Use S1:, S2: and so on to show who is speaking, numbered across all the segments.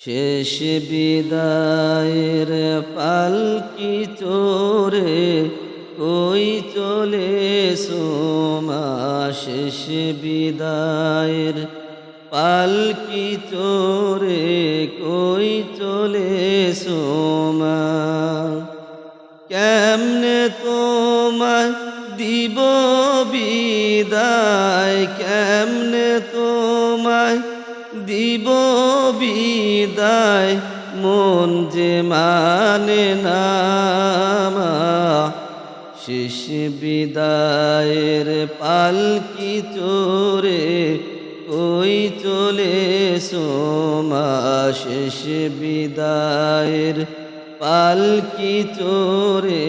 S1: শেষ বিদায়ের পালকি চোরে কই চলেছো মা, শেষ বিদায়ের পালকি চোরে কই চলেছো মা। কেমনে তোমায় দিব বিদায়, কেমনে তোমায় দিব বিদায়, মন যে মানে না মা। শেষ বিদায়ের পালকি চোরে কই চলেছো মা, শেষ বিদায়ের পালকি চোরে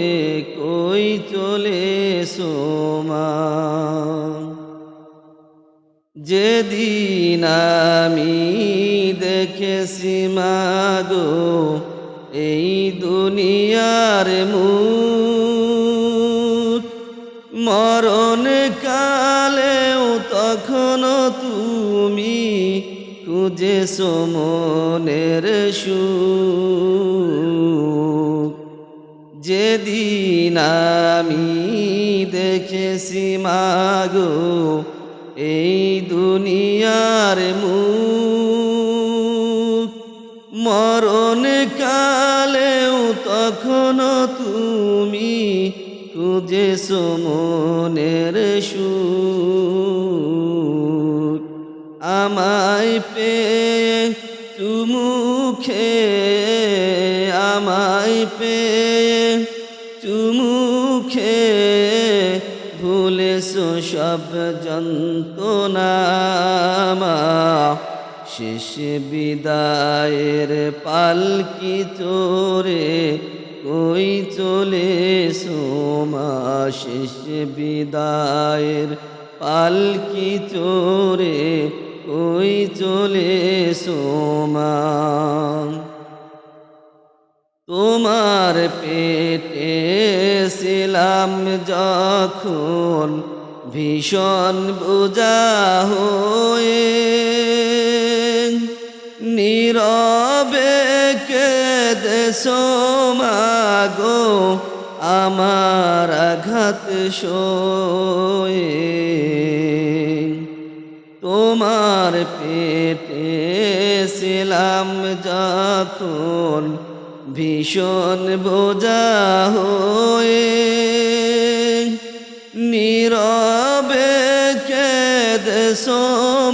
S1: কই চলেছো মা। যেদিন আমি দেখেছি মাগো এই দুনিয়ার মুখ, মরণ কালেও তখনও তুমি খুঁজেছো মনের সুখ। যেদিন আমি দেখেছি মাগো এই দুনিয়ার মুখ, মরণ কালেও তখনও তুমি খুঁজেছো মনের সুখ। আমায় পেয়ে চুমুখে, আমায় পেয়ে চুমুখে ভুলেছো সব যন্ত্রণা মা। শেষ বিদায়ের পালকি চোরে কই চলেছো মা, শেষ বিদায়ের পালকি চোরে কই চলেছো মা। তোমার পেটে ছিলাম যখন ভীষণ বোঝা হয়ে, নীরবে কেঁদেছো মাগো আমার আঘাত সয়ে। তোমার পেটে ছিলাম যখন ভীষণ বোঝা হয়ে, নীরবে কেঁদেছো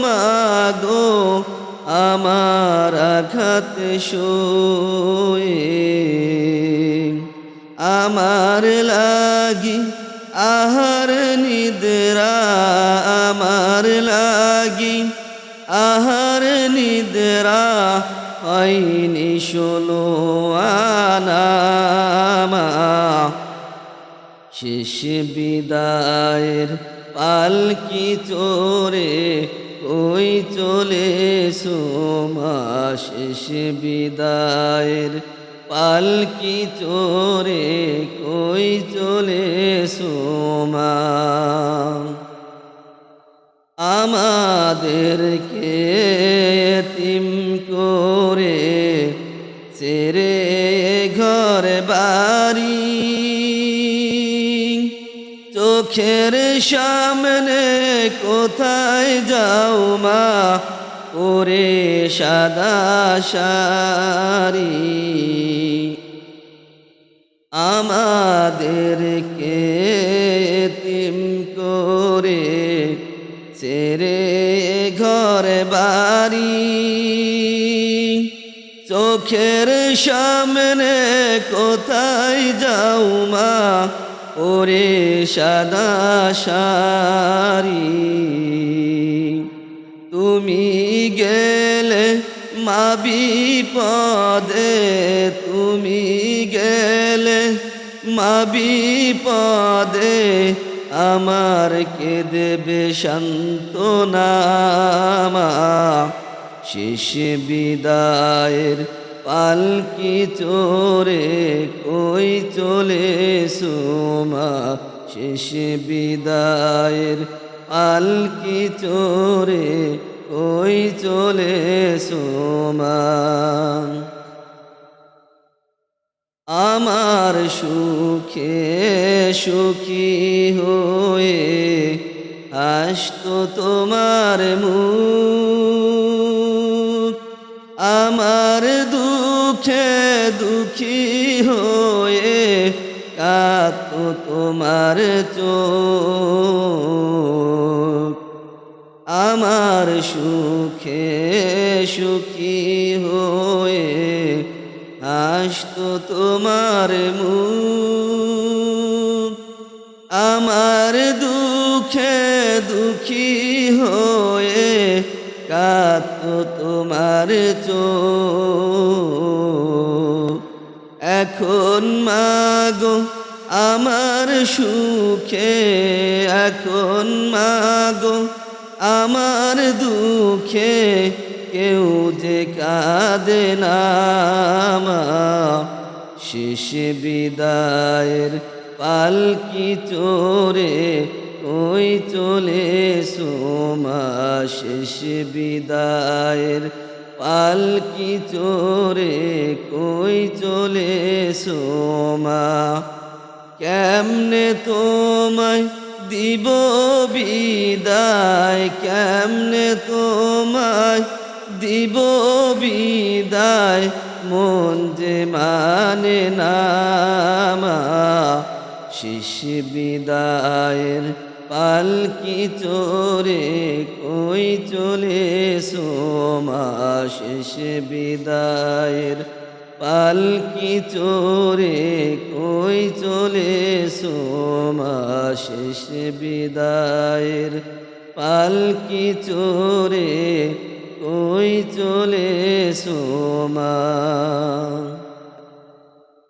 S1: মাগো আমার আঘাত সয়ে। আমার লাগি আহার নিদ্রা, আমার লাগি আহার নিদ্রা হয়নি ষোলো আনা মা। শেষ বিদায়ের পালকি চোরে কই চলেছো মা, শেষ বিদায়ের পালকি চোরে কই চলেছো মা। আমাদেরকে এতিম করে ছেড়ে ঘর বাড়ি, চোখের সামনে কোথায় যাও মা ওরে সাদা শাড়ি। আমাদেরকে এতিম করে ছেড়ে ঘর বাড়ি, চোখের সামনে কোথায় যাও মা ওরে সাদা শাড়ি। তুমি গেলে মা বিপদে, তুমি গেলে মা বিপদে, আমার কে দেবে সান্ত্বনা মা। শেষ বিদায়ের পালকি চোরে কই চলেছো মা, শেষ বিদায়ের পালকি চোরে কই চলেছো মা। আমার সুখে সুখী হয়ে হাসতো তোমার মুখ, আমার দুঃখে দুঃখী হয়ে কাঁদতো তোমার চোখ। আমার সুখে সুখী হয়ে হাসতো তোমার মুখ, আমার দুঃখে দুঃখী হয়ে কাঁদতো তোমার চোখ। এখন মাগো আমার সুখে, এখন মাগো আমার দুঃখে কেউ যে কাঁদে না মা। শেষ বিদায়ের পালকি চড়ে কই চলেছো মা। শেষ বিদায়ের পালকি চড়ে কই চলেছো মা। কেমনে তোমায় দিব বিদায়, কেমনে তোমায় দিব বিদায়, মন যে মানে না মা। শেষ বিদায়ের পালকি চড়ে কই চলেছো মা। শেষ বিদায়ের পালকি চড়ে কই চলেছো মা। শেষ বিদায়ের পালকি চড়ে কই চলেছো মা।